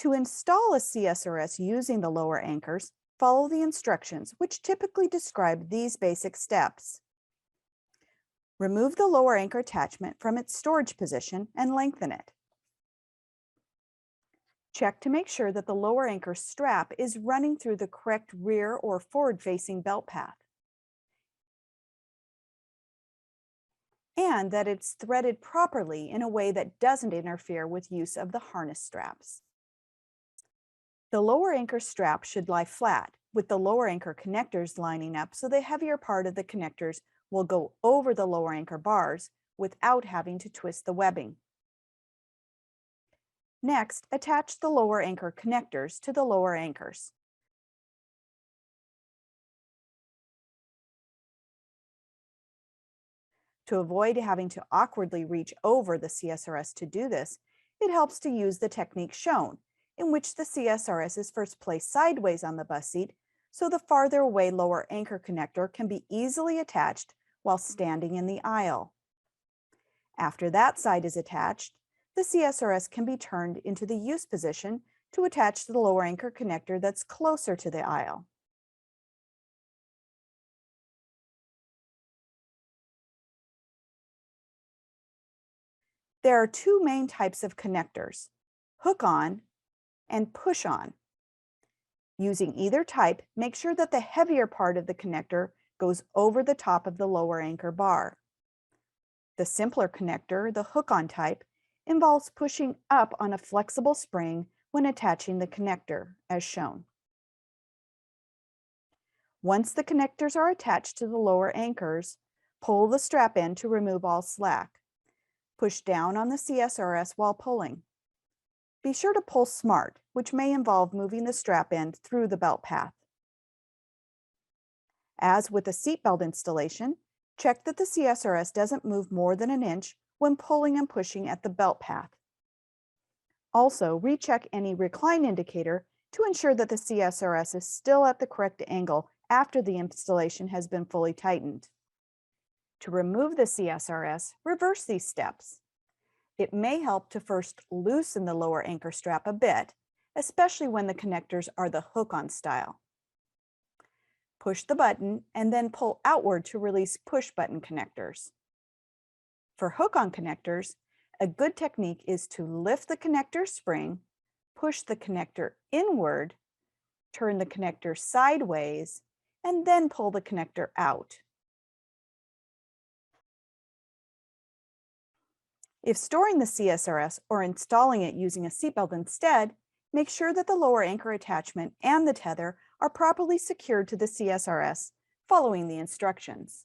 To install a CSRS using the lower anchors, follow the instructions, which typically describe these basic steps. Remove the lower anchor attachment from its storage position and lengthen it. Check to make sure that the lower anchor strap is running through the correct rear or forward-facing belt path, and that it's threaded properly in a way that doesn't interfere with use of the harness straps. The lower anchor strap should lie flat, with the lower anchor connectors lining up so the heavier part of the connectors will go over the lower anchor bars without having to twist the webbing. Next, attach the lower anchor connectors to the lower anchors. To avoid having to awkwardly reach over the CSRS to do this, it helps to use the technique shown, in which the CSRS is first placed sideways on the bus seat, so the farther away lower anchor connector can be easily attached while standing in the aisle. After that side is attached, the CSRS can be turned into the use position to attach the lower anchor connector that's closer to the aisle. There are two main types of connectors: hook-on and push-on. Using either type, make sure that the heavier part of the connector goes over the top of the lower anchor bar. The simpler connector, the hook-on type, involves pushing up on a flexible spring when attaching the connector, as shown. Once the connectors are attached to the lower anchors, pull the strap in to remove all slack. Push down on the CSRS while pulling. Be sure to pull smart, which may involve moving the strap end through the belt path. As with the seatbelt installation, check that the CSRS doesn't move more than an inch when pulling and pushing at the belt path. Also, recheck any recline indicator to ensure that the CSRS is still at the correct angle after the installation has been fully tightened. To remove the CSRS, reverse these steps. It may help to first loosen the lower anchor strap a bit, especially when the connectors are the hook-on style. Push the button and then pull outward to release push-button connectors. For hook-on connectors, a good technique is to lift the connector spring, push the connector inward, turn the connector sideways, and then pull the connector out. If storing the CSRS or installing it using a seatbelt instead, make sure that the lower anchor attachment and the tether are properly secured to the CSRS, following the instructions.